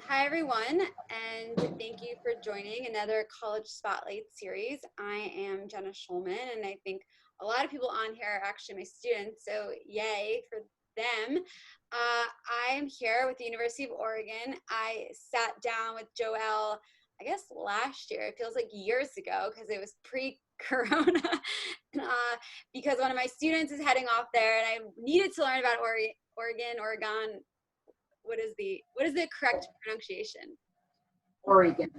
Hi, everyone, and thank you for joining another College Spotlight series. I am Jenna Schulman, and I think a lot of people on here are actually my students, so yay for them. I am here with the University of Oregon. I sat down with Joelle, I guess last year. It feels like years ago because it was pre-corona, because one of my students is heading off there, and I needed to learn about Oregon. What is the correct pronunciation? Oregon.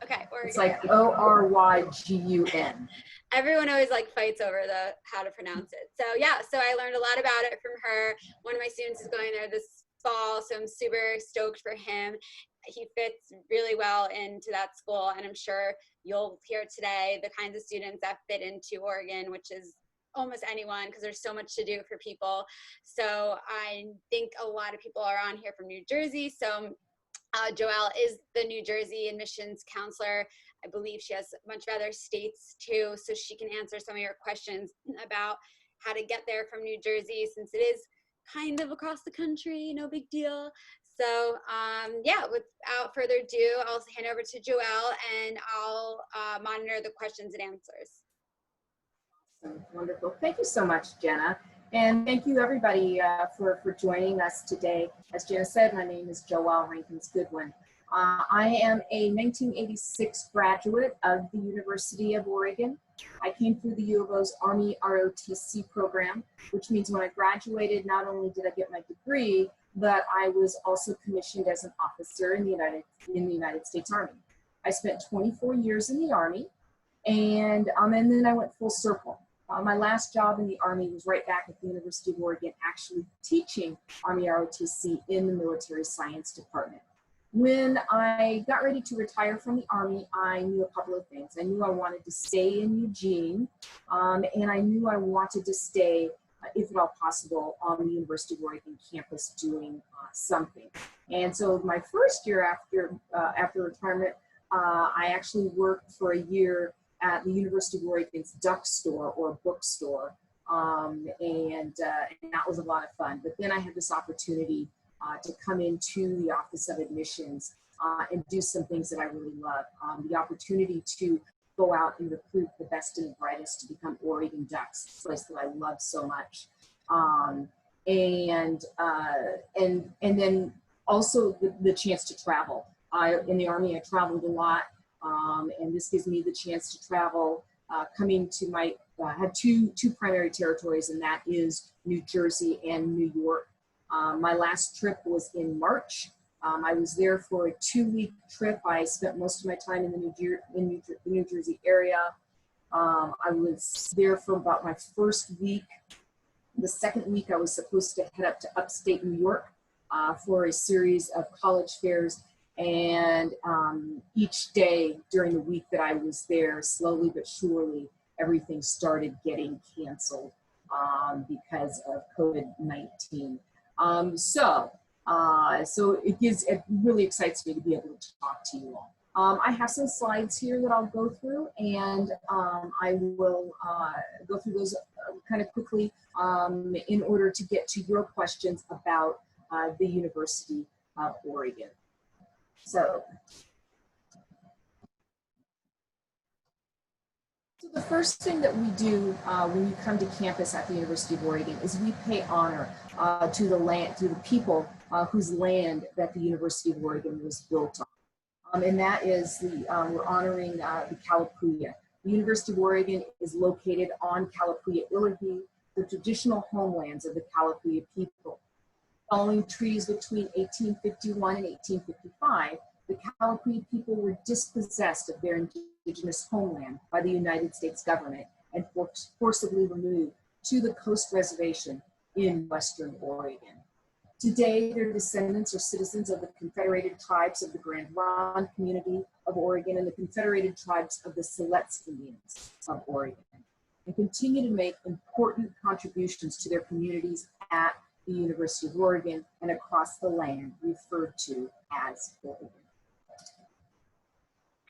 Okay, Oregon. It's like Orygün. Everyone always like fights over the how to pronounce it. So yeah, so I learned a lot about it from her. One of my students is going there this fall, so I'm super stoked for him. He fits really well into that school, and I'm sure you'll hear today the kinds of students that fit into Oregon, which is almost anyone because there's so much to do for people. So I think a lot of people are on here from New Jersey. So Joelle is the New Jersey admissions counselor. I believe she has a bunch of other states too, so she can answer some of your questions about how to get there from New Jersey, since it is kind of across the country, no big deal. So yeah, without further ado, I'll hand over to Joelle and I'll monitor the questions and answers. Wonderful. Thank you so much, Jenna. And thank you everybody for joining us today. As Jenna said, my name is Joelle Rankins-Goodwin. I am a 1986 graduate of the University of Oregon. I came through the U of O's Army ROTC program, which means when I graduated, not only did I get my degree, but I was also commissioned as an officer in the United States Army. I spent 24 years in the Army, and then I went full circle. My last job in the Army was right back at the University of Oregon, actually teaching Army ROTC in the military science department. When I got ready to retire from the Army, I knew a couple of things. I knew I wanted to stay in Eugene, and I knew I wanted to stay, if at all possible, on the University of Oregon campus doing something. And so my first year after retirement, I actually worked for a year at the University of Oregon's Duck Store or bookstore, and that was a lot of fun. But then I had this opportunity to come into the Office of Admissions and do some things that I really love. The opportunity to go out and recruit the best and the brightest to become Oregon Ducks, a place that I love so much. And then also the chance to travel. In the Army, I traveled a lot. And this gives me the chance to travel, coming to my, had two primary territories, and that is New Jersey and New York. My last trip was in March. I was there for a 2-week trip. I spent most of my time in the New Jersey area. I was there for about my first week. The second week, I was supposed to head up to upstate New York for a series of college fairs. And each day during the week that I was there, slowly but surely, everything started getting canceled because of COVID-19. So it really excites me to be able to talk to you all. I have some slides here that I'll go through, and I will go through those kind of quickly in order to get to your questions about the University of Oregon. So the first thing that we do when you come to campus at the University of Oregon is we pay honor to the people whose land that the University of Oregon was built on. And that is, we're honoring the Kalapuya. The University of Oregon is located on Kalapuya Illegee, the traditional homelands of the Kalapuya people. Following treaties between 1851 and 1855, the Kalapuya people were dispossessed of their indigenous homeland by the United States government and forcibly removed to the Coast Reservation in Western Oregon. Today, their descendants are citizens of the Confederated Tribes of the Grand Ronde Community of Oregon and the Confederated Tribes of the Siletz Indians of Oregon, and continue to make important contributions to their communities at the University of Oregon and across the land referred to as Oregon.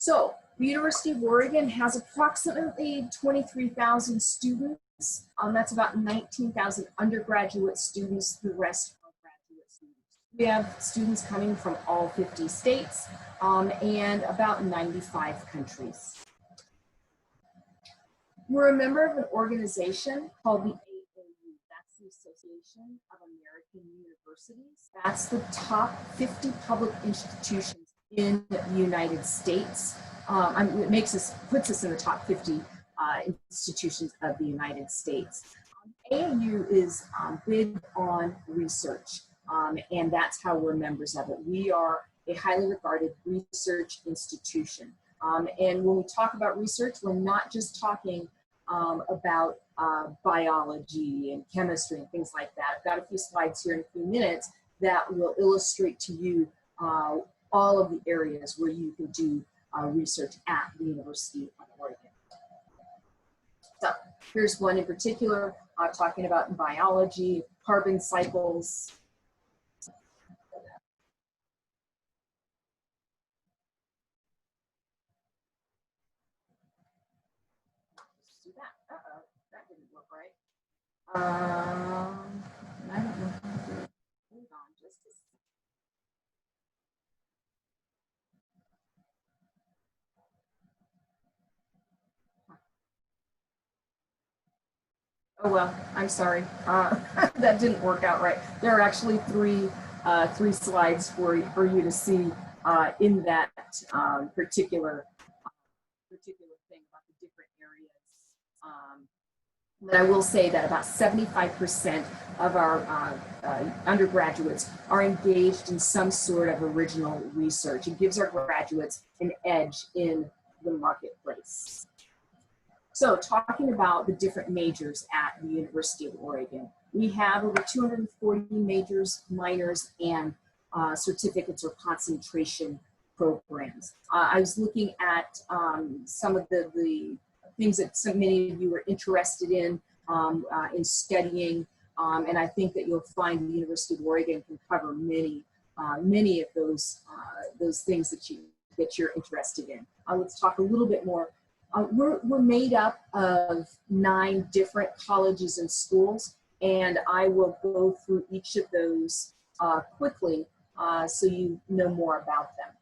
So the University of Oregon has approximately 23,000 students. That's about 19,000 undergraduate students, the rest are graduate students. We have students coming from all 50 states and about 95 countries. We're a member of an organization called the AAU. That's the Association of American Universities. That's the top 50 public institutions in the United States. It puts us in the top 50 institutions of the United States. AAU is big on research, and that's how we're members of it. We are a highly regarded research institution. And when we talk about research, we're not just talking about biology and chemistry and things like that. I've got a few slides here in a few minutes that will illustrate to you all of the areas where you can do research at the University of Oregon. So here's one in particular, talking about biology, carbon cycles. Let's do that. Uh-oh, that didn't look right. I don't know how to do it. Hold on just a second. Oh well, I'm sorry. That didn't work out right. There are actually three slides for you to see in that particular thing about the different areas. But I will say that about 75% of our undergraduates are engaged in some sort of original research. It gives our graduates an edge in the marketplace. So talking about the different majors at the University of Oregon, we have over 240 majors, minors, and certificates or concentration programs. I was looking at some of the things that many of you are interested in studying, and I think that you'll find the University of Oregon can cover many of those things that you're interested in. Let's talk a little bit more. We're made up of 9 different colleges and schools, and I will go through each of those quickly so you know more about them.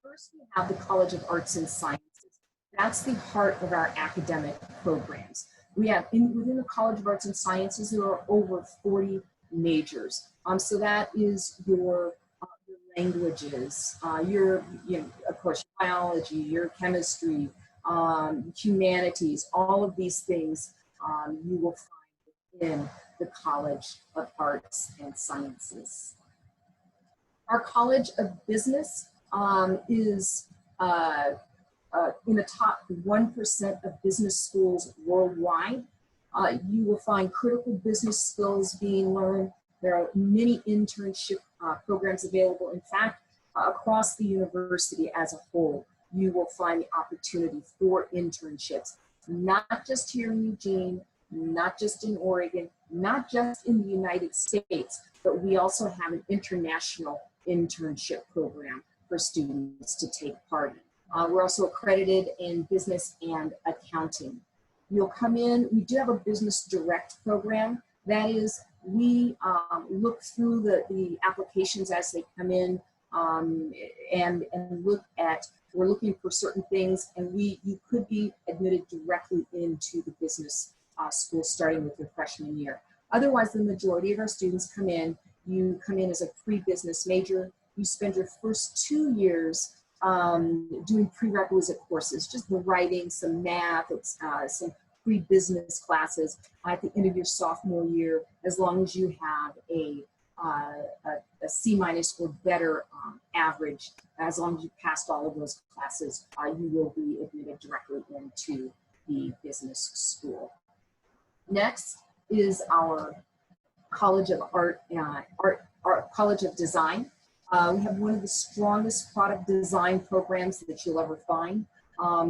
First, we have the College of Arts and Sciences. That's the heart of our academic programs. We have within the College of Arts and Sciences, there are over 40 majors. So that is your languages, of course, biology, your chemistry, humanities, all of these things you will find in the College of Arts and Sciences. Our College of Business is in the top 1% of business schools worldwide. You will find critical business skills being learned. There are many internship programs available. In fact, across the university as a whole, you will find the opportunity for internships, not just here in Eugene, not just in Oregon, not just in the United States, but we also have an international internship program for students to take part in. We're also accredited in business and accounting. You'll come in, we do have a business direct program. That is, we look through the applications as they come in and look at, we're looking for certain things, and you could be admitted directly into the business school starting with your freshman year. Otherwise, the majority of our students come in, you come in as a pre-business major, you spend your first 2 years doing prerequisite courses, just the writing, some math, some pre-business classes at the end of your sophomore year, as long as you have a C- or better average. As long as you passed all of those classes, you will be admitted directly into the business school. Next is our College of College of Design. We have one of the strongest product design programs that you'll ever find.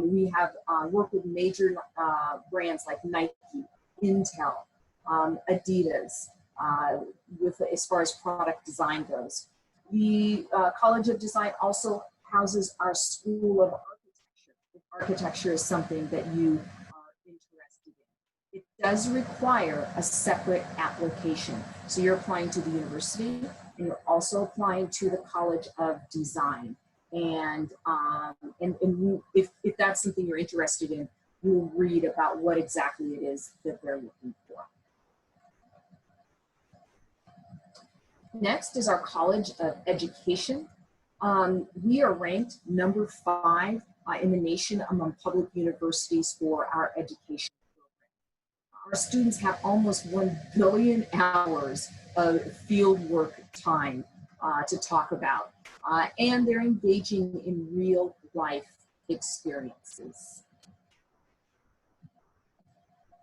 We have worked with major brands like Nike, Intel, Adidas, as far as product design goes. The College of Design also houses our School of Architecture. If architecture is something that you are interested in, it does require a separate application. So you're applying to the university, and you're also applying to the College of Design. And if that's something you're interested in, you'll read about what exactly it is that they're looking for. Next is our College of Education. We are ranked number 5 in the nation among public universities for our education program. Our students have almost 1 billion hours of field work time to talk about, and they're engaging in real life experiences.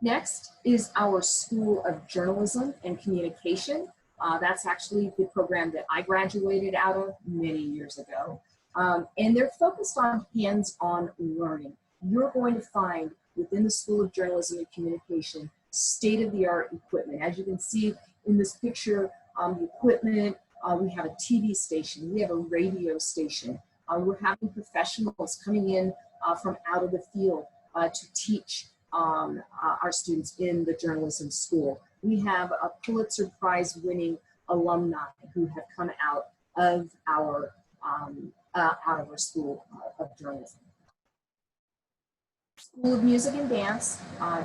Next is our School of Journalism and Communication. That's actually the program that I graduated out of many years ago. And they're focused on hands-on learning. You're going to find within the School of Journalism and Communication state-of-the-art equipment. As you can see in this picture, the equipment, we have a TV station, we have a radio station. We're having professionals coming in from out of the field to teach our students in the journalism school. We have a Pulitzer Prize winning alumni who have come out of our School of Journalism. School of Music and Dance,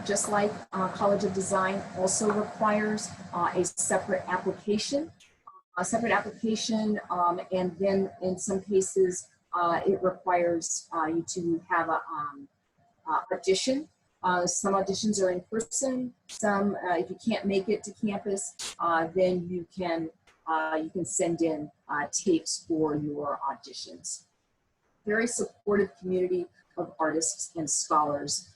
just like College of Design, also requires a separate application. And then in some cases, it requires you to have a audition. Some auditions are in person. Some, if you can't make it to campus, then you can send in tapes for your auditions. Very supportive community of artists and scholars.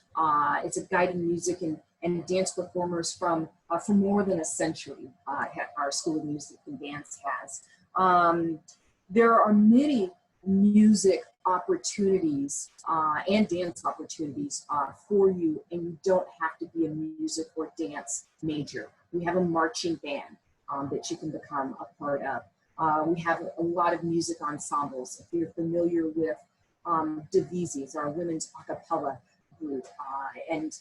It's a guiding music and dance performers from more than a century. Our School of Music and Dance has. There are many music opportunities and dance opportunities for you, and you don't have to be a music or dance major. We have a marching band that you can become a part of. We have a lot of music ensembles. If you're familiar with Divisi's, our women's a cappella group, and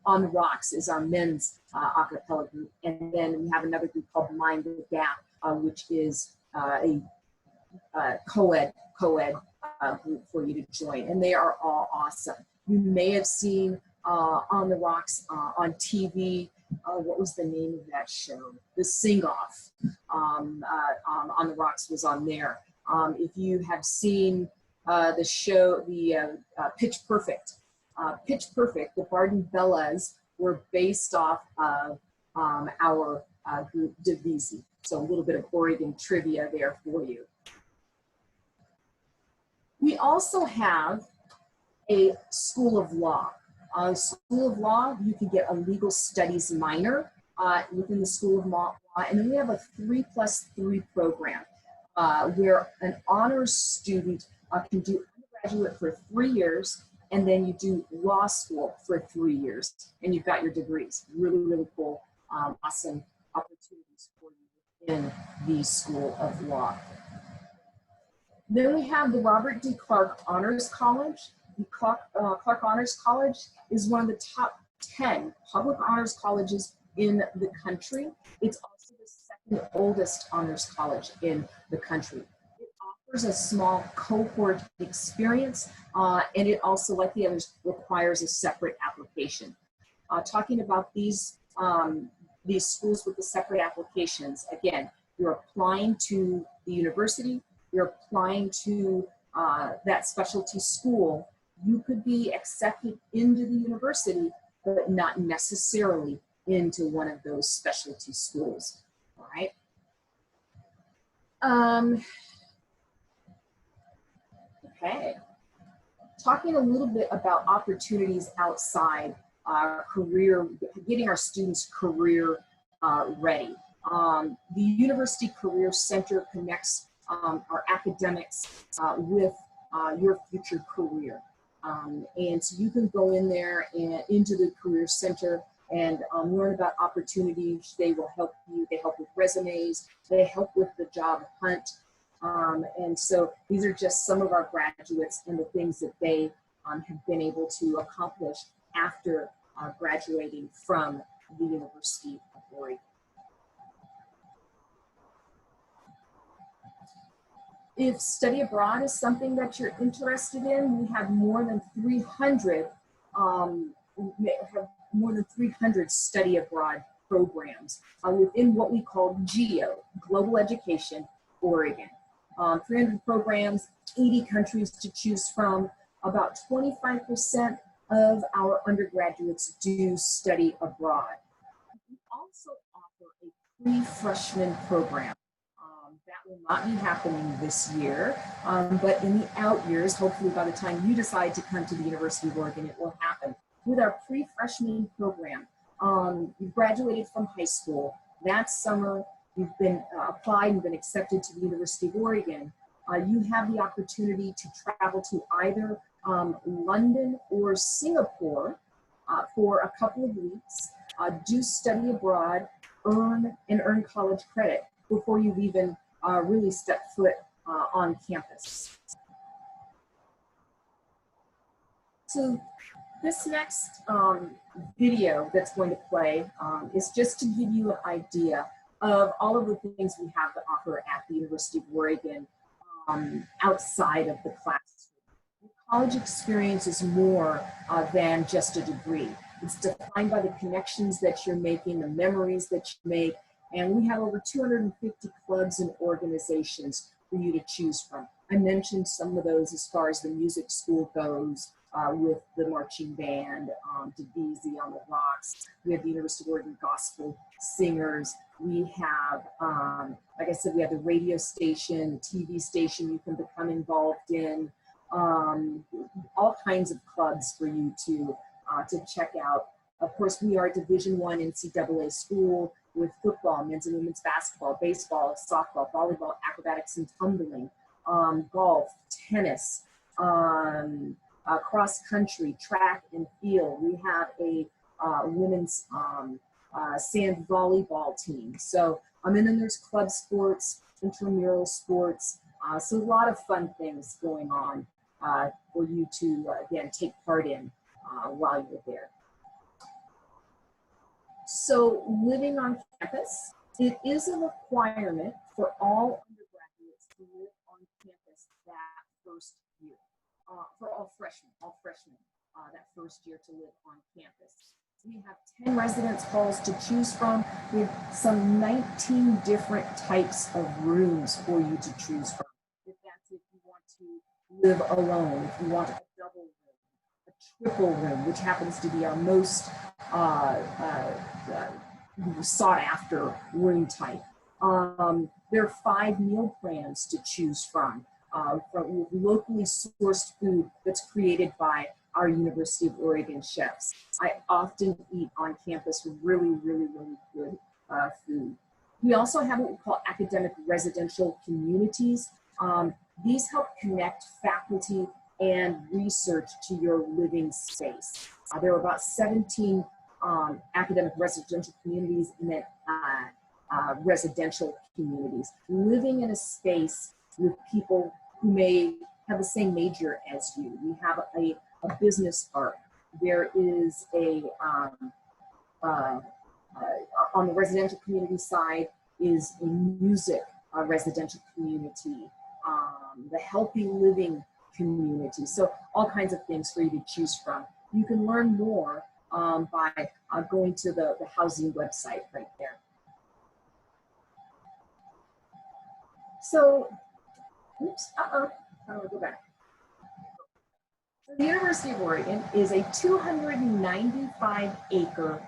On the Rocks is our men's a cappella group. And then we have another group called Mind the Gap, which is a co-ed group for you to join, and they are all awesome. You may have seen On the Rocks on TV. What was the name of that show? The Sing Off. On the Rocks was on there. If you have seen the show, the Pitch Perfect, the Barden Bellas were based off of our group Divisi. So a little bit of Oregon trivia there for you. We also have a School of Law. School of Law, you can get a legal studies minor within the School of Law, and then we have a 3+3 program where an honors student can do undergraduate for 3 years, and then you do law school for 3 years, and you've got your degrees. Really, really cool, awesome opportunities for you in the School of Law. Then we have the Robert D. Clark Honors College. The Clark Honors College is one of the top 10 public honors colleges in the country. It's also the second oldest honors college in the country. It offers a small cohort experience, and it also, like the others, requires a separate application. Talking about these schools with the separate applications, again, you're applying to the university, you're applying to that specialty school. You could be accepted into the university, but not necessarily into one of those specialty schools, all right? Okay, talking a little bit about opportunities outside our career, getting our students career ready. The University Career Center connects our academics with your future career. And so you can go in there and into the Career Center and learn about opportunities. They will help you. They help with resumes. They help with the job hunt. And so these are just some of our graduates and the things that they have been able to accomplish after graduating from the University of Oregon. If study abroad is something that you're interested in, we have more than 300 study abroad programs within what we call GEO, Global Education Oregon. 300 programs, 80 countries to choose from. About 25% of our undergraduates do study abroad. We also offer a pre-freshman program. That will not be happening this year, but in the out years, hopefully by the time you decide to come to the University of Oregon, it will happen. With our pre-freshman program, you've graduated from high school. That summer, you've been applied and been accepted to the University of Oregon. You have the opportunity to travel to either London or Singapore for a couple of weeks, do study abroad, earn college credit before you've even really step foot on campus. So this next video that's going to play is just to give you an idea of all of the things we have to offer at the University of Oregon outside of the classroom. The college experience is more than just a degree. It's defined by the connections that you're making, the memories that you make, and we have over 250 clubs and organizations for you to choose from. I mentioned some of those as far as the music school goes, with the marching band, Divisi on the Rocks. We have the University of Oregon Gospel Singers. We have, like I said, we have the radio station, TV station you can become involved in, all kinds of clubs for you to check out. Of course, we are Division I NCAA school with football, men's and women's basketball, baseball, softball, volleyball, acrobatics and tumbling, golf, tennis, cross country, track and field. We have a women's sand volleyball team. So, and then there's club sports, intramural sports. So a lot of fun things going on for you to, again, take part in while you're there. So living on campus, it is a requirement for all undergraduates to live on campus that first year. For all freshmen, that first year to live on campus. We have 10 residence halls to choose from. We have some 19 different types of rooms for you to choose from. If you want to live alone, if you want a double room, a triple room, which happens to be our most sought after room type. There are 5 meal plans to choose from locally sourced food that's created by our University of Oregon chefs. I often eat on campus with really, really, really good food. We also have what we call academic residential communities. These help connect faculty and research to your living space. There are about 17 academic residential communities and then residential communities. Living in a space with people who may have the same major as you. We have a business arc. There is on the residential community side is a music residential community, the healthy living community. So all kinds of things for you to choose from. You can learn more by going to the housing website right there. So, oops, how do I go back? So the University of Oregon is a 295-acre arboretum.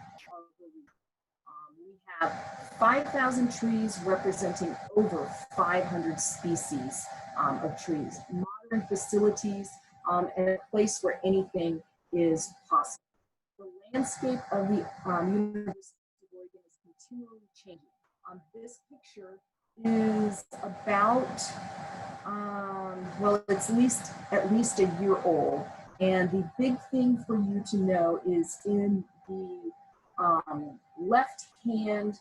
We have 5,000 trees representing over 500 species of trees, modern facilities, and a place where anything is possible. The landscape of the University of Oregon is continually changing. This picture is about, well, it's at least a year old. And the big thing for you to know is in the left hand,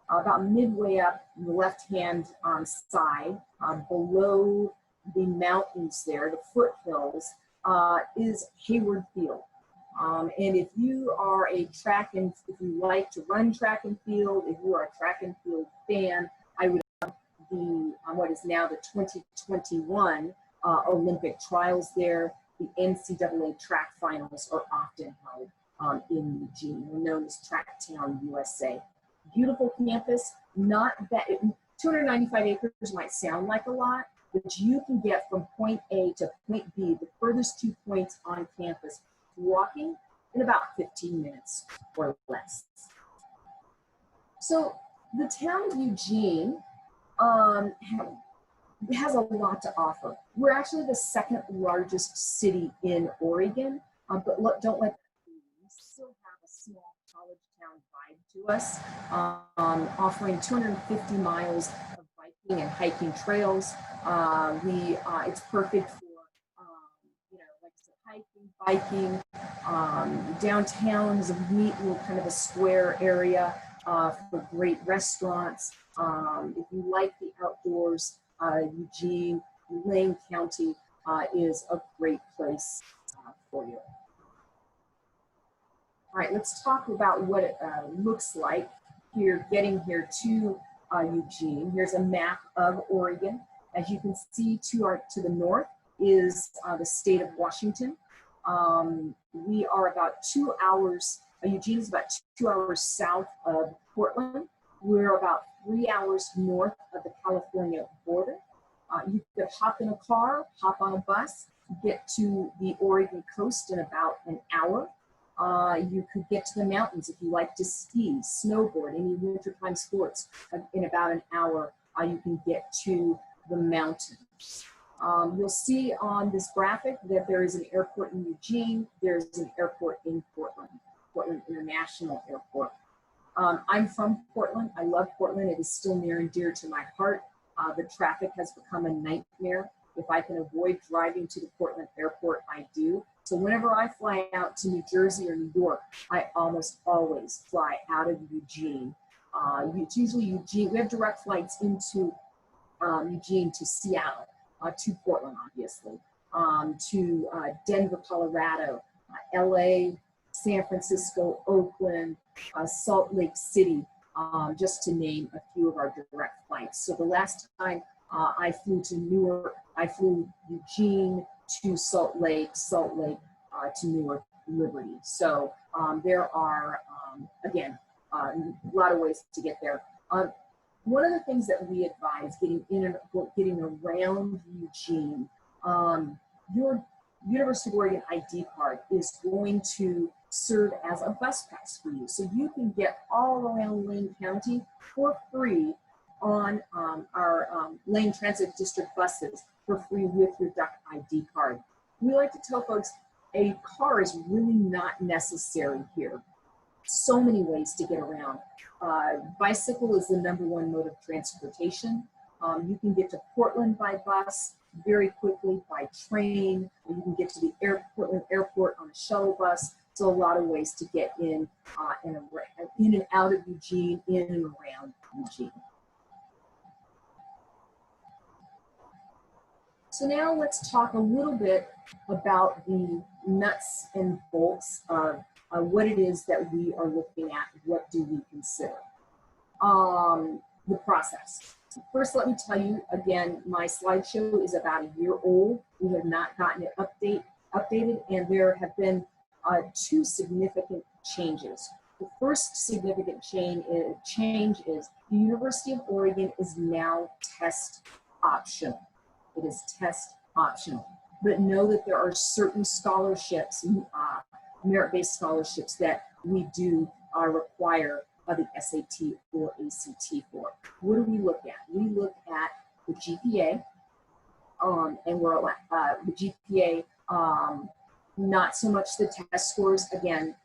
about midway up the left hand side, below the mountains there, the foothills, is Hayward Field. And if you are if you like to run track and field, if you are a track and field fan, I would what is now the 2021 Olympic trials there. The NCAA track finals are often held in Eugene. We're known as Track Town, USA. Beautiful campus, not that, 295 acres might sound like a lot, but you can get from point A to point B, the furthest 2 points on campus, walking in about 15 minutes or less. So the town of Eugene has a lot to offer. We're actually the second largest city in Oregon, but don't let that fool you. We still have a small college town vibe to us, offering 250 miles of biking and hiking trails. It's perfect for like I said, hiking, biking. Downtown is a neat little kind of a square area for great restaurants. If you like the outdoors, Eugene, Lane County is a great place for you. All right, let's talk about what it looks like here, getting here to Eugene. Here's a map of Oregon. As you can see, to the north is the state of Washington. We are about 2 hours, Eugene is about 2 hours south of Portland. We're about 3 hours north of the California border. You could hop in a car, hop on a bus, get to the Oregon coast in about an hour. You could get to the mountains if you like to ski, snowboard, any wintertime sports. In about an hour, you can get to the mountains. You'll see on this graphic that there is an airport in Eugene. There's an airport in Portland, Portland International Airport. I'm from Portland. I love Portland. It is still near and dear to my heart. The traffic has become a nightmare. If I can avoid driving to the Portland airport, I do. So whenever I fly out to New Jersey or New York, I almost always fly out of Eugene. It's usually Eugene. We have direct flights into Eugene to Seattle, to Portland, obviously, to Denver, Colorado, LA, San Francisco, Oakland, Salt Lake City, just to name a few of our direct flights. So the last time I flew to Newark, I flew Eugene to Salt Lake to Newark, Liberty. So there are, again, a lot of ways to get there. One of the things that we advise getting in and getting around Eugene, your University of Oregon ID card is going to serve as a bus pass for you. So you can get all around Lane County for free on our Lane Transit District buses for free with your Duck ID card. We like to tell folks a car is really not necessary here. So many ways to get around. Bicycle is the #1 mode of transportation. You can get to Portland by bus very quickly, by train. You can get to the Portland airport on a shuttle bus. So a lot of ways to get in and out of Eugene, in and around Eugene. So now let's talk a little bit about the nuts and bolts of what it is that we are looking at. What do we consider? The process. First, let me tell you again, my slideshow is about a year old. We have not gotten it updated, and there have been 2 significant changes. The first significant change is the University of Oregon is now test optional. It is test optional. But know that there are certain scholarships, merit-based scholarships that we do require the SAT or ACT for. What do we look at? We look at the GPA, and we're the GPA, not so much the test scores again,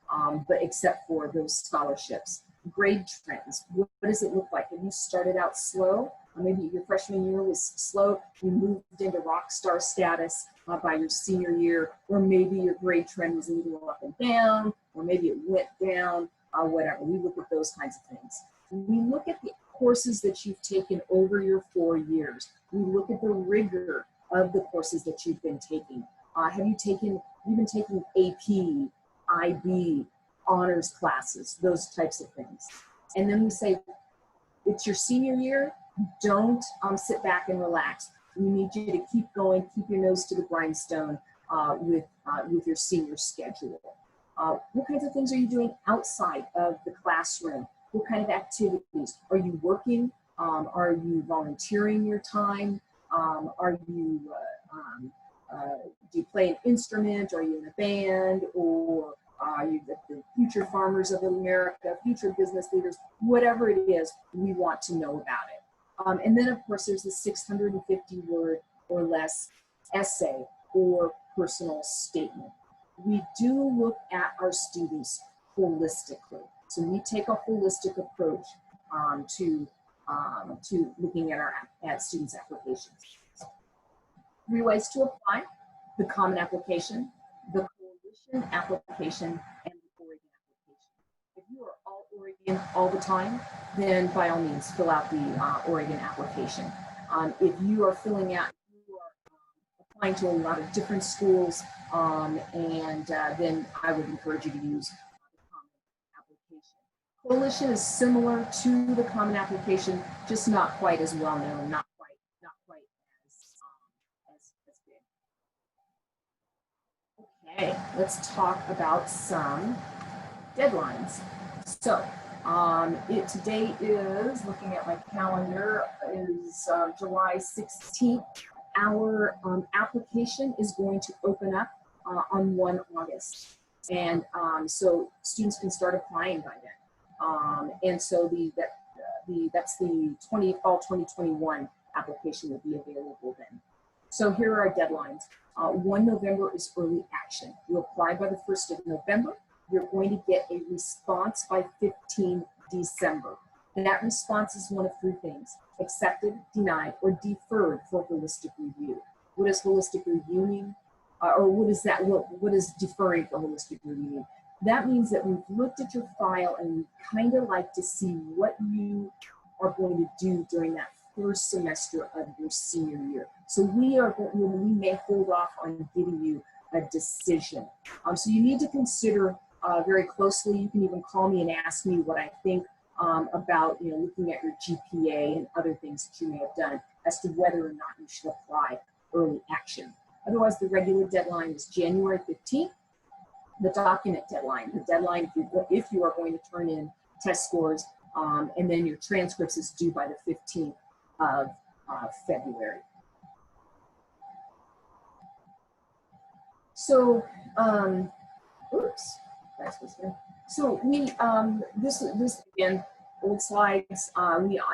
but except for those scholarships. Grade trends. What does it look like? Have you started out slow? Maybe your freshman year was slow. You moved into rock star status by your senior year, or maybe your grade trend was a little up and down, or maybe it went down, whatever. We look at those kinds of things. We look at the courses that you've taken over your 4 years. We look at the rigor of the courses that you've been taking. You've been taking AP, IB, honors classes, those types of things. And then we say, it's your senior year, Don't sit back and relax. We need you to keep going, keep your nose to the grindstone with your senior schedule. What kinds of things are you doing outside of the classroom? What kind of activities? Are you working? Are you volunteering your time? Do you play an instrument? Are you in a band? Or are you the future farmers of America, future business leaders? Whatever it is, we want to know about it. And then, of course, there's the 650-word or less essay or personal statement. We do look at our students holistically. So we take a holistic approach to looking at students' applications. 3 ways to apply: the common application, the coalition application, and the Oregon application. If you are all Oregon all the time, then by all means fill out the Oregon application. If you are applying to a lot of different schools, then I would encourage you to use the common application. Coalition is similar to the common application, just not quite as well known, not quite as big. Okay, let's talk about some deadlines. So today is, looking at my calendar, is July 16th. Our application is going to open up on 1 August. And so students can start applying by then. And so that's the fall 2021 application will be available then. So here are our deadlines. 1 November is early action. You apply by the 1st of November. You're going to get a response by 15 December. And that response is one of 3 things: accepted, denied, or deferred for holistic review. What does holistic review mean? Or what is that? What is deferring for holistic review mean? That means that we've looked at your file and we kind of like to see what you are going to do during that first semester of your senior year. So we may hold off on giving you a decision. So you need to consider very closely. You can even call me and ask me what I think about looking at your GPA and other things that you may have done as to whether or not you should apply early action. Otherwise, the regular deadline is January 15th. The document deadline, if you are going to turn in test scores, and then your transcripts is due by the 15th of February. So, oops, that's what's there. So this again, old slides.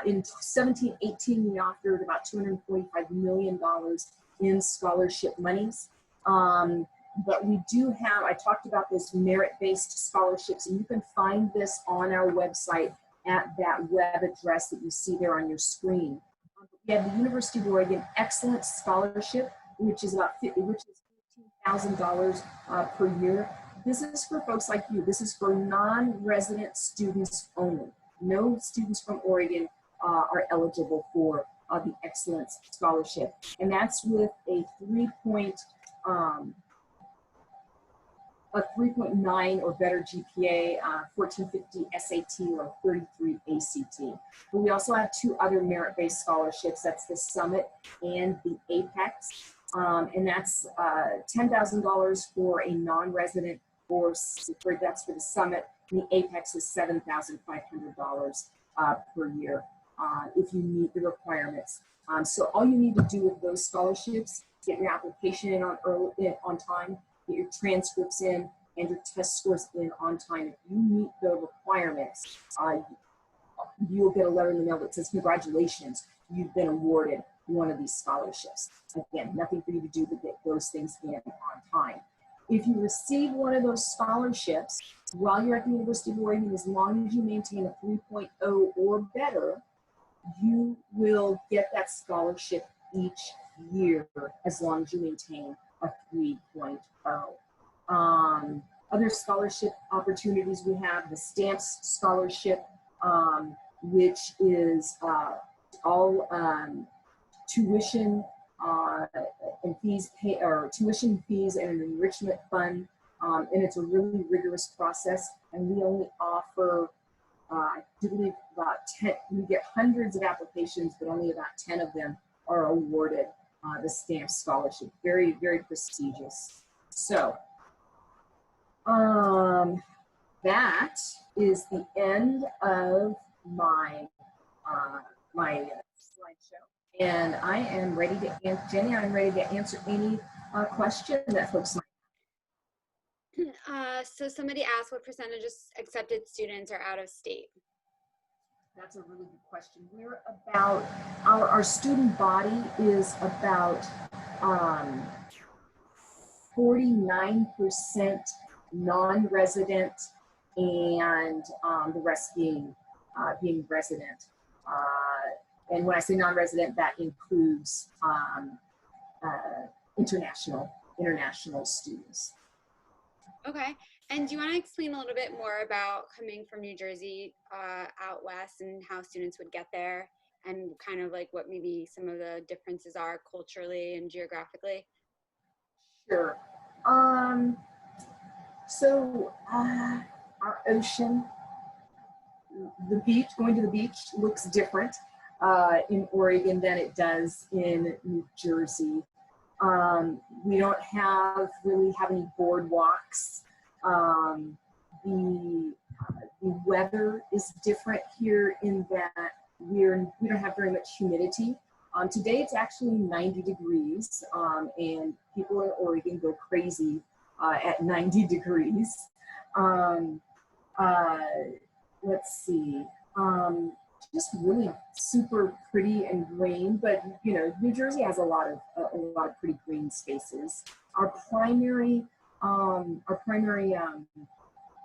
In 17-18, we offered about $245 million in scholarship monies. But we do have, I talked about this merit-based scholarships, and you can find this on our website at that web address that you see there on your screen. We have the University of Oregon Excellence Scholarship, which is $15,000 per year. This is for folks like you. This is for non-resident students only. No students from Oregon are eligible for the Excellence Scholarship. And that's with a 3.9 or better GPA, 1450 SAT, or 33 ACT. But we also have 2 other merit-based scholarships. That's the Summit and the Apex. And that's $10,000 for a non-resident course. That's for the Summit. And the Apex is $7,500 per year if you meet the requirements. So all you need to do with those scholarships, get your application in on time, get your transcripts in, and your test scores in on time. If you meet the requirements, you'll get a letter in the mail that says, congratulations, you've been awarded one of these scholarships. Again, nothing for you to do but get those things in on time. If you receive one of those scholarships while you're at the University of Oregon, as long as you maintain a 3.0 or better, you will get that scholarship each year as long as you maintain a 3.0. Other scholarship opportunities we have: the Stamps Scholarship, which is all tuition and fees tuition fees and an enrichment fund, and it's a really rigorous process. And we only offer I do believe about 10, we get hundreds of applications, but only about 10 of them are awarded the STAMP scholarship. Very, very prestigious. So that is the end of my slideshow. And I am ready to answer, Jenny, I'm ready to answer any question that folks might. So somebody asked what percentage of accepted students are out of state? That's a really good question. We're about, our student body is about 49% non-resident, and the rest being resident. And when I say non-resident, that includes international students. Okay. And do you want to explain a little bit more about coming from New Jersey out west and how students would get there, and kind of like what maybe some of the differences are culturally and geographically? Sure. So our ocean, the beach, going to the beach looks different in Oregon than it does in New Jersey. We don't really have any boardwalks. The weather is different here in that we don't have very much humidity. Today it's actually 90 degrees, and people in Oregon go crazy at 90 degrees. Let's see. Just really super pretty and green, but you know, New Jersey has a lot of pretty green spaces. Our primary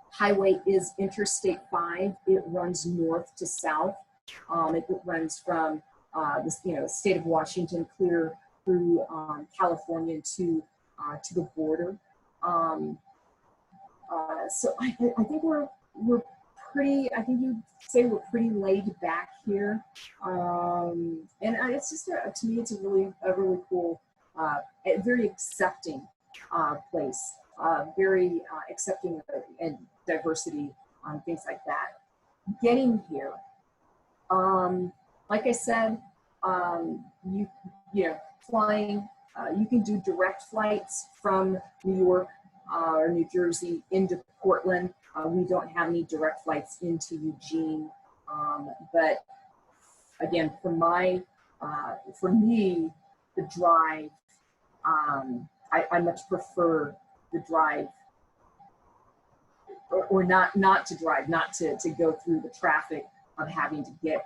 highway is Interstate 5. It runs north to south. It runs from the state of Washington clear through California to the border. So I think we're pretty, I think you'd say we're pretty laid back here. And it's just, to me, it's a really cool, a very accepting place, very accepting and diversity, things like that. Getting here, like I said, you know, flying, you can do direct flights from New York or New Jersey into Portland. We don't have any direct flights into Eugene, but again, for me, the drive, I much prefer the drive, or not to drive, not to go through the traffic of having to get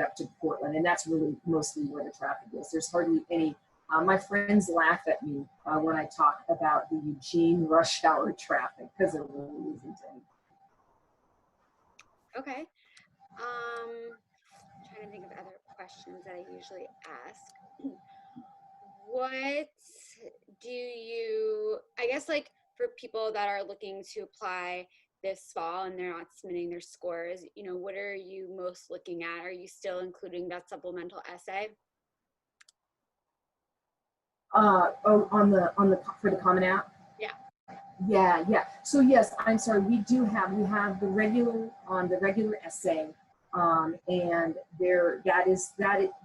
up to Portland, and that's really mostly where the traffic is. There's hardly any. My friends laugh at me when I talk about the Eugene rush hour traffic, because there really isn't any. Okay. Trying to think of other questions that I usually ask. What do you, I guess, like for people that are looking to apply this fall and they're not submitting their scores, you know, what are you most looking at? Are you still including that supplemental essay? For the Common App? Yeah. Yeah. So yes, I'm sorry. We have the regular essay, and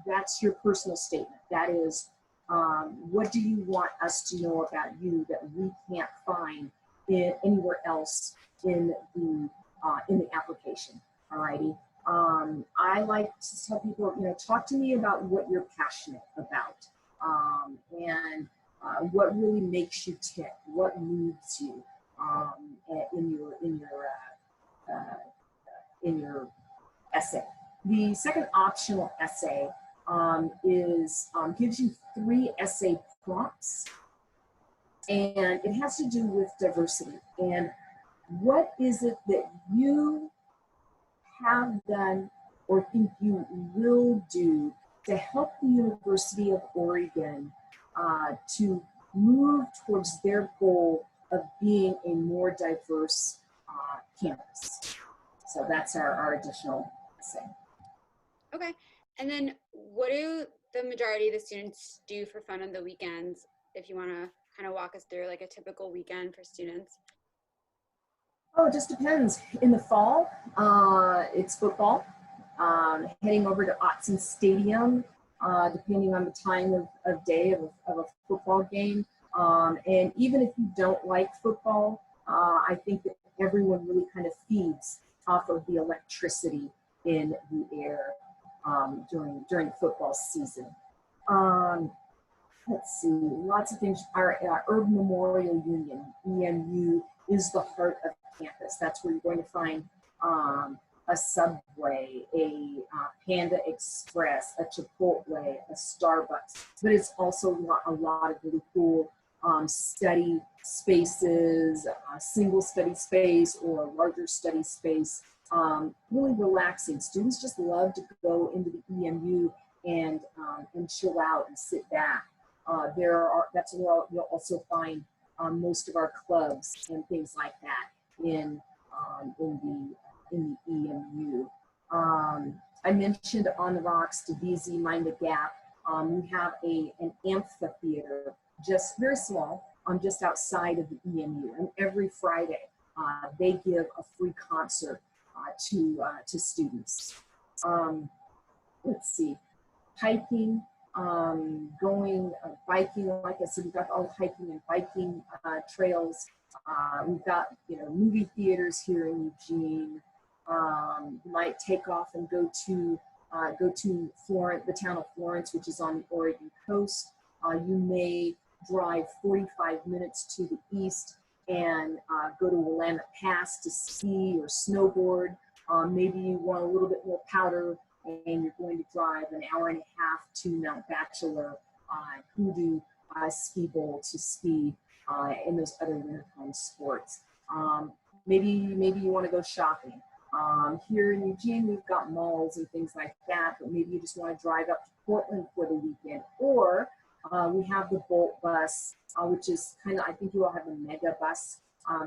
that's your personal statement. That is, what do you want us to know about you that we can't find anywhere else in the application? Alrighty. I like to tell people, you know, talk to me about what you're passionate about, and what really makes you tick, what moves you in your essay. The second optional essay gives you 3 essay prompts, and it has to do with diversity. And what is it that you have done or think you will do to help the University of Oregon to move towards their goal of being a more diverse campus? So that's our additional essay. Okay. And then what do the majority of the students do for fun on the weekends? If you want to kind of walk us through like a typical weekend for students. Oh, it just depends. In the fall, it's football. Heading over to Autzen Stadium, depending on the time of day of a football game. And even if you don't like football, I think that everyone really kind of feeds off of the electricity in the air during football season. Um, let's see, lots of things. Our Urban Memorial Union, EMU, is the heart of campus. That's where you're going to find a Subway, a Panda Express, a Chipotle, a Starbucks. But it's also a lot of really cool study spaces, a single study space or a larger study space. Really relaxing. Students just love to go into the EMU and chill out and sit back. That's where you'll also find most of our clubs and things like that in the EMU. I mentioned On the Rocks, Divisi, Mind the Gap. We have an amphitheater, just very small, just outside of the EMU. And every Friday, they give a free concert to students. Let's see, hiking, biking. Like I said, we've got all the hiking and biking trails. We've got movie theaters here in Eugene. You might take off and go to Florence, the town of Florence, which is on the Oregon coast. You may drive 45 minutes to the east and go to Willamette Pass to ski or snowboard. Maybe you want a little bit more powder and you're going to drive an hour and a half to Mount Bachelor, Hoodoo Ski Bowl to ski in those other wintertime sports. Maybe you want to go shopping. Here in Eugene, we've got malls and things like that, but maybe you just want to drive up to Portland for the weekend. Or we have the Bolt bus, which is kind of, I think you all have the Mega bus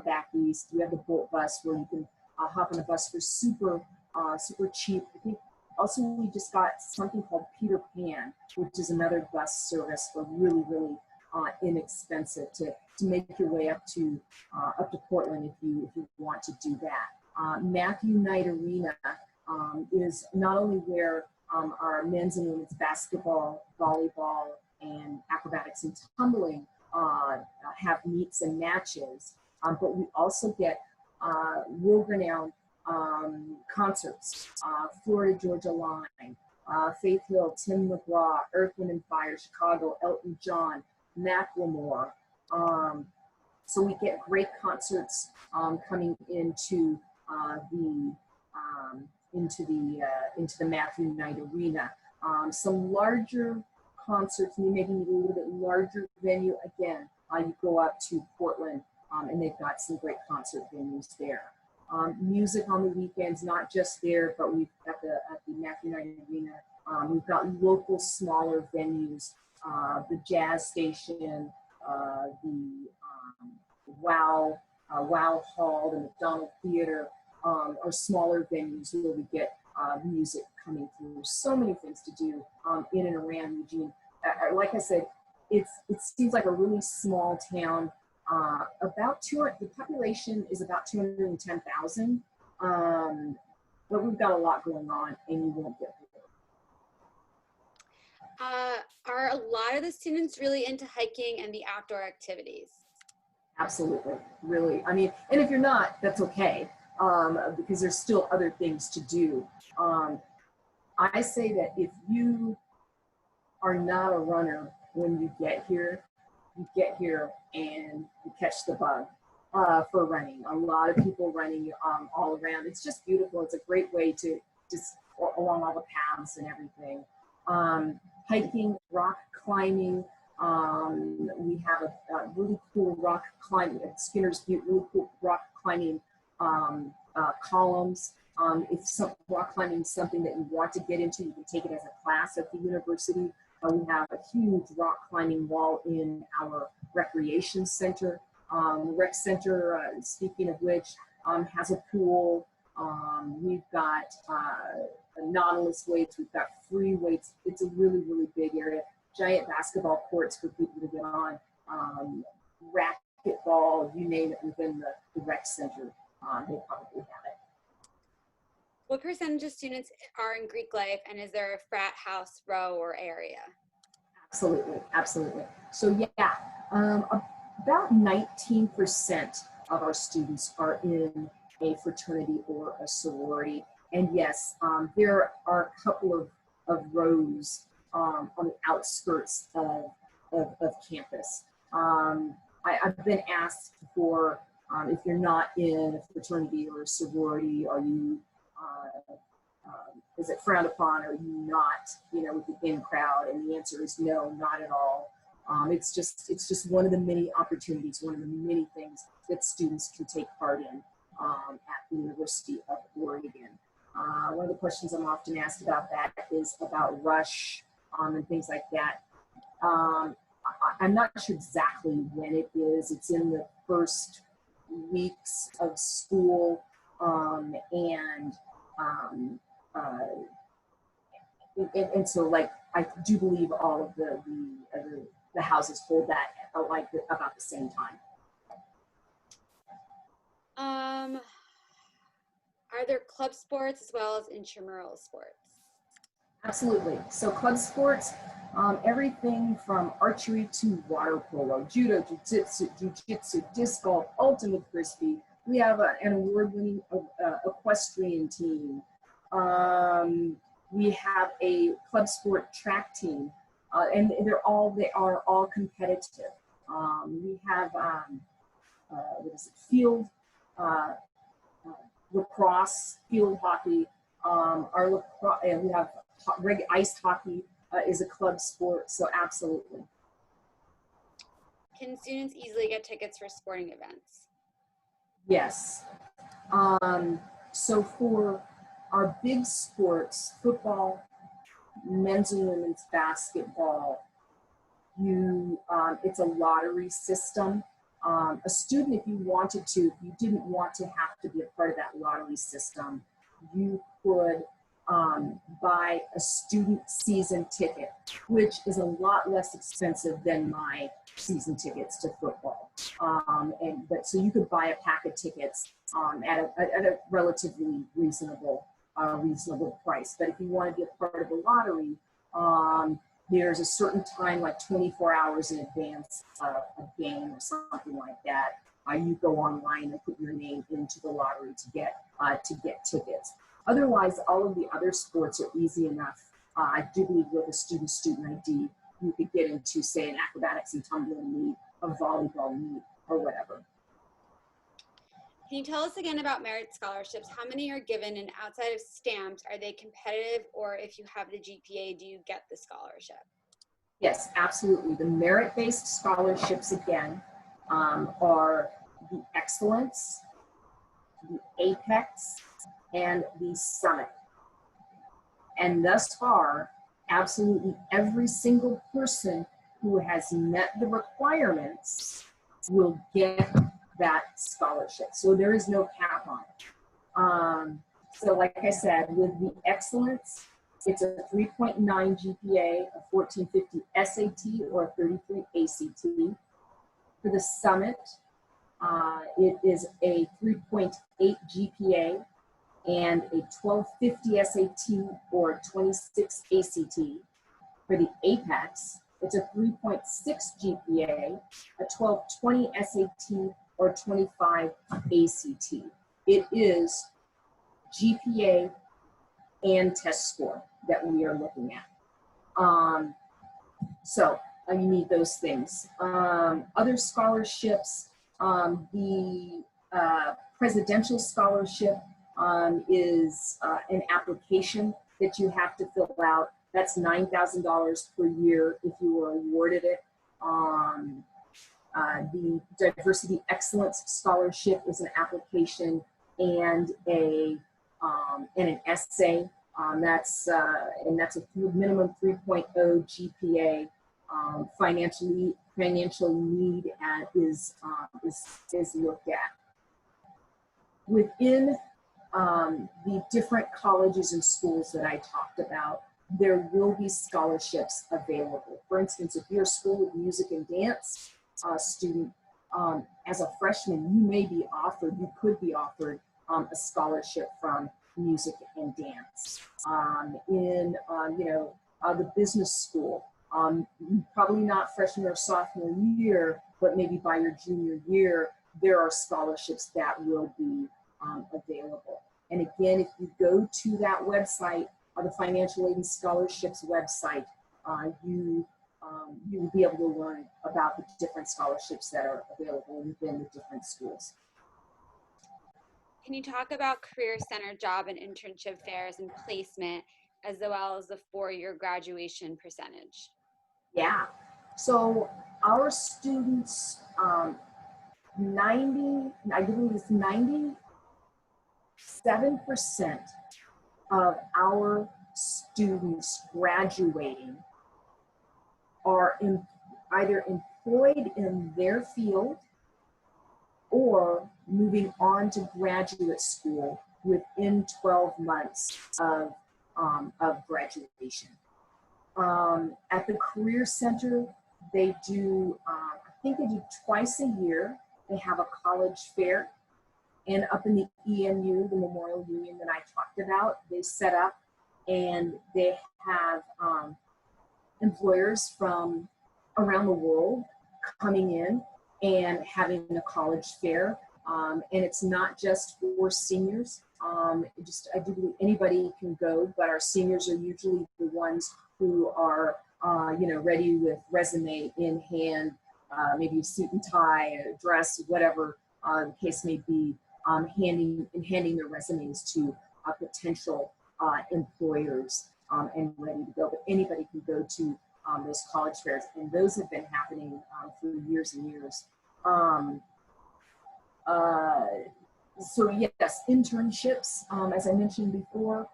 back east. We have the Bolt bus where you can hop on a bus for super cheap. I think also we just got something called Peter Pan, which is another bus service for really, really inexpensive to make your way up to Portland if you want to do that. Matthew Knight Arena is not only where our men's and women's basketball, volleyball, and acrobatics and tumbling have meets and matches, but we also get world-renowned concerts, Florida Georgia Line, Faith Hill, Tim McGraw, Earth, Wind & Fire, Chicago, Elton John, Macklemore. So we get great concerts coming into the Matthew Knight Arena. Some larger concerts, and you maybe need a little bit larger venue. Again, you go up to Portland, and they've got some great concert venues there. Music on the weekends, not just there, but we've at the Matthew Knight Arena. We've got local smaller venues, the Jazz Station, the Wow Hall, the McDonald Theater, are smaller venues where we get music coming through. So many things to do in and around Eugene. Like I said, it seems like a really small town. The population is about 210,000, but we've got a lot going on, and you won't get bored. Are a lot of the students really into hiking and the outdoor activities? Absolutely, really. I mean, and if you're not, that's okay, because there's still other things to do. I say that if you are not a runner when you get here and you catch the bug for running. A lot of people running all around. It's just beautiful. It's a great way to just along all the paths and everything. Hiking, rock climbing. We have a really cool rock climbing at Skinner's Butte, really cool rock climbing columns. If rock climbing is something that you want to get into, you can take it as a class at the university. We have a huge rock climbing wall in our recreation center. The rec center, speaking of which, has a pool. We've got Nautilus weights. We've got free weights. It's a really, really big area. Giant basketball courts for people to get on. Racquetball, you name it, within the rec center. they probably have it. What percentage of students are in Greek life, and is there a frat house row or area? Absolutely, absolutely. So yeah, about 19% of our students are in a fraternity or a sorority. And yes, there are a couple of rows on the outskirts of campus. I've been asked for, if you're not in a fraternity or a sorority, are you, is it frowned upon? Are you not, with the in crowd? And the answer is no, not at all. It's just one of the many opportunities, one of the many things that students can take part in at the University of Oregon. One of the questions I'm often asked about that is about rush and things like that. I'm not sure exactly when it is. It's in the first weeks of school, and so like I do believe all of the houses hold that about the same time. Are there club sports as well as intramural sports? Absolutely. So club sports, everything from archery to water polo, judo, jiu-jitsu, disc golf, ultimate frisbee. We have an award-winning equestrian team. We have a club sport track team, and they are all competitive. We have field lacrosse, field hockey. Our lacrosse, and we have ice hockey is a club sport, so absolutely. Can students easily get tickets for sporting events? Yes. So for our big sports, football, men's and women's basketball, it's a lottery system. A student, if you didn't want to have to be a part of that lottery system, you could buy a student season ticket, which is a lot less expensive than my season tickets to football. But so you could buy a pack of tickets at a relatively reasonable price. But if you want to be a part of the lottery, there's a certain time, like 24 hours in advance of a game or something like that. You go online and put your name into the lottery to get tickets. Otherwise, all of the other sports are easy enough. I do believe with a student ID, you could get into, say, an acrobatics and tumbling meet, a volleyball meet, or whatever. Can you tell us again about merit scholarships? How many are given, and outside of stamps, are they competitive, or if you have the GPA, do you get the scholarship? Yes, absolutely. The merit-based scholarships, again, are the Excellence, the Apex, and the Summit. And thus far, absolutely every single person who has met the requirements will get that scholarship. So there is no cap on it. So like I said, with the Excellence, it's a 3.9 GPA, a 1450 SAT, or a 33 ACT. For the Summit, it is a 3.8 GPA and a 1250 SAT or 26 ACT. For the Apex, it's a 3.6 GPA, a 1220 SAT or 25 ACT. It is GPA and test score that we are looking at. So you need those things. Other scholarships, the presidential scholarship is an application that you have to fill out. That's $9,000 per year if you were awarded it. The Diversity Excellence Scholarship is an application and an essay. That's a minimum 3.0 GPA. Financial need is looked at. Within the different colleges and schools that I talked about, there will be scholarships available. For instance, if you're a school of music and dance student, as a freshman, you may be offered, you could be offered a scholarship from music and dance. The business school, probably not freshman or sophomore year, but maybe by your junior year, there are scholarships that will be available. And again, if you go to that website, the Financial Aid and Scholarships website, you will be able to learn about the different scholarships that are available within the different schools. Can you talk about Career Center job and internship fairs and placement, as well as the 4-year graduation percentage? Yeah. So our students, I believe it's 97% of our students graduating are either employed in their field or moving on to graduate school within 12 months of graduation. At the Career Center, they do, I think they do twice a year. They have a college fair. And up in the EMU, the Memorial Union that I talked about, they set up and they have employers from around the world coming in and having a college fair. And it's not just for seniors. I do believe anybody can go, but our seniors are usually the ones who are, ready with resume in hand, maybe a suit and tie, a dress, whatever the case may be, handing their resumes to potential employers and ready to go. But anybody can go to those college fairs, and those have been happening for years and years. So yes, internships, as I mentioned before,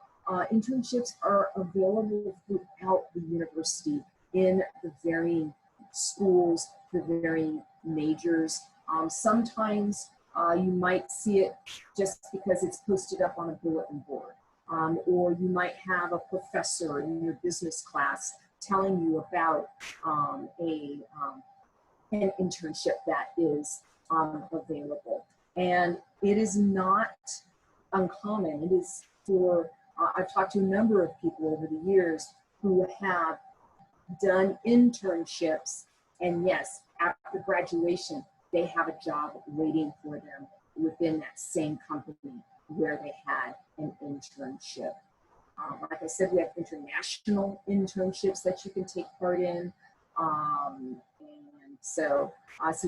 internships are available throughout the university in the varying schools, the varying majors. Sometimes you might see it just because it's posted up on a bulletin board, or you might have a professor in your business class telling you about an internship that is available. And it is not uncommon. It is for, I've talked to a number of people over the years who have done internships, and yes, after graduation, they have a job waiting for them within that same company where they had an internship. Like I said, we have international internships that you can take part in. And so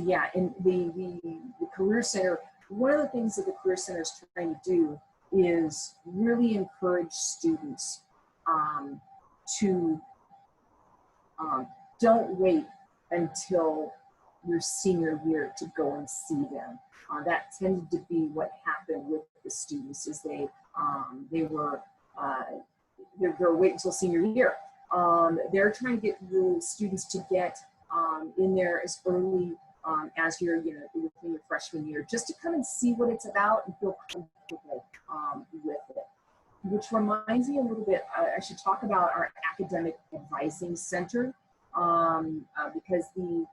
yeah, in the Career Center, one of the things that the Career Center is trying to do is really encourage students to don't wait until your senior year to go and see them. That tended to be what happened with the students, is they're waiting until senior year. They're trying to get the students to get in there as early as you're, within your freshman year, just to come and see what it's about and feel comfortable with it. Which reminds me a little bit, I should talk about our Academic Advising Center, because the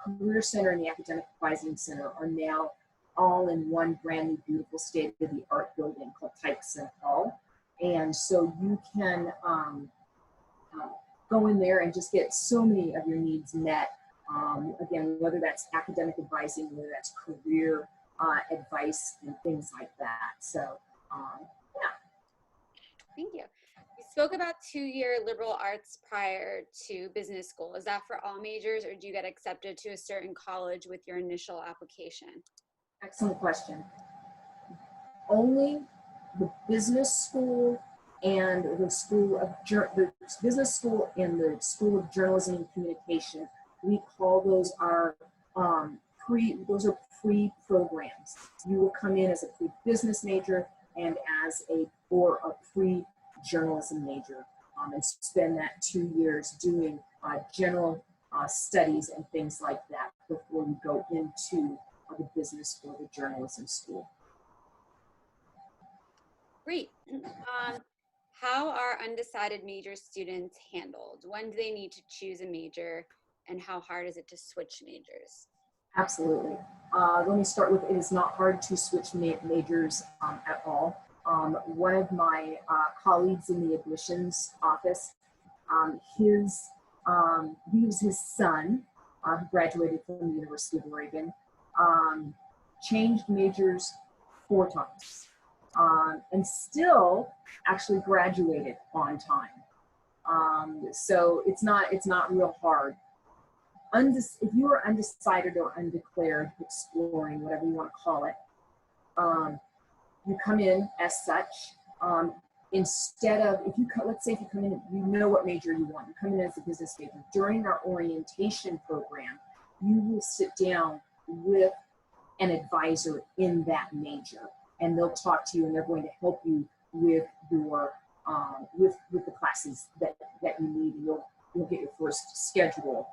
Career Center and the Academic Advising Center are now all in one brand new, beautiful state-of-the-art building called Tyson Hall. And so you can go in there and just get so many of your needs met. Again, whether that's academic advising, whether that's career advice and things like that. So, yeah. Thank you. You spoke about 2-year liberal arts prior to business school. Is that for all majors, or do you get accepted to a certain college with your initial application? Excellent question. Only the business school and the business school and the School of Journalism and Communication, we call those our pre-programs. You will come in as a pre-business major and as a pre-journalism major, and spend that 2 years doing general studies and things like that before you go into the business or the journalism school. Great. How are undecided major students handled? When do they need to choose a major, and how hard is it to switch majors? Absolutely. Let me start with, it is not hard to switch majors at all. One of my colleagues in the admissions office, he was his son, who graduated from the University of Oregon, changed majors 4 times, and still actually graduated on time. So it's not real hard. If you are undecided or undeclared, exploring, whatever you want to call it, you come in as such. Instead of, let's say if you come in, you know what major you want, you come in as a business major. During our orientation program, you will sit down with an advisor in that major, and they'll talk to you, and they're going to help you with your with the classes that you need. And you'll get your first schedule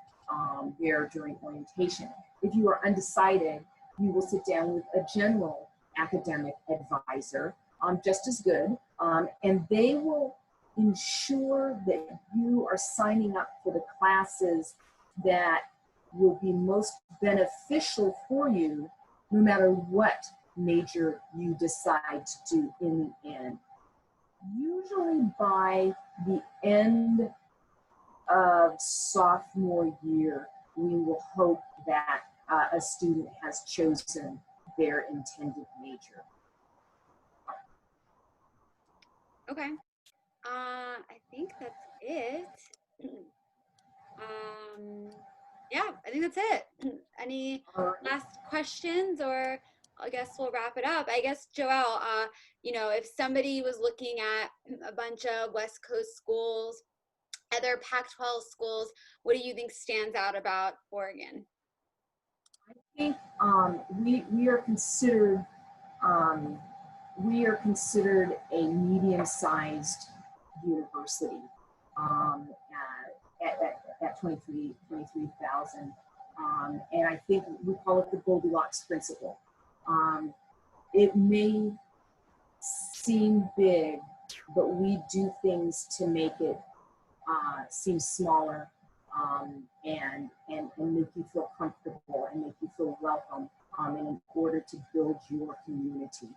there during orientation. If you are undecided, you will sit down with a general academic advisor, just as good, and they will ensure that you are signing up for the classes that will be most beneficial for you, no matter what major you decide to do in the end. Usually by the end of sophomore year, we will hope that a student has chosen their intended major. Okay. I think that's it. Yeah, I think that's it. Any last questions, or I guess we'll wrap it up. I guess, Joelle, if somebody was looking at a bunch of West Coast schools, other Pac-12 schools, what do you think stands out about Oregon? I think we are considered a medium-sized university at 23,000, and I think we call it the Goldilocks principle. It may seem big, but we do things to make it seem smaller, and make you feel comfortable and make you feel welcome, and in order to build your community.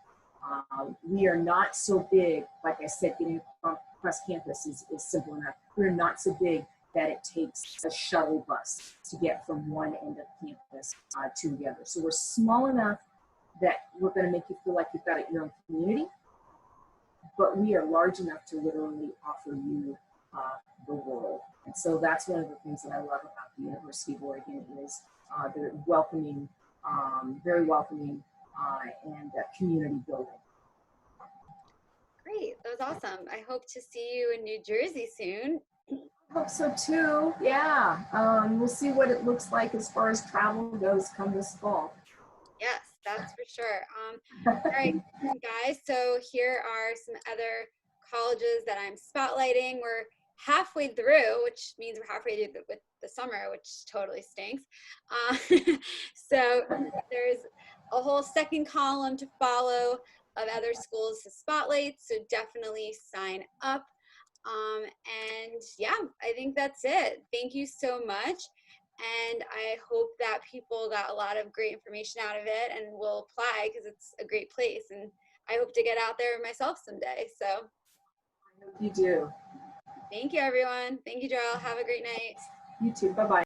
We are not so big, like I said, getting across campus is simple enough. We're not so big that it takes a shuttle bus to get from one end of campus to the other. So we're small enough that we're going to make you feel like you've got your own community, but we are large enough to literally offer you the world. And so that's one of the things that I love about the University of Oregon is they're welcoming, very welcoming, and community building. Great, that was awesome. I hope to see you in New Jersey soon. I hope so too. Yeah, we'll see what it looks like as far as travel goes come this fall. Yes, that's for sure. All right, guys, so here are some other colleges that I'm spotlighting. We're halfway through, which means we're halfway through with the summer, which totally stinks. So there's a whole second column to follow of other schools to spotlight, so definitely sign up. And yeah, I think that's it. Thank you so much. And I hope that people got a lot of great information out of it and will apply, because it's a great place. And I hope to get out there myself someday. So I hope you do. thank you, everyone. Thank you, Joelle. Have a great night. You too. Bye-bye.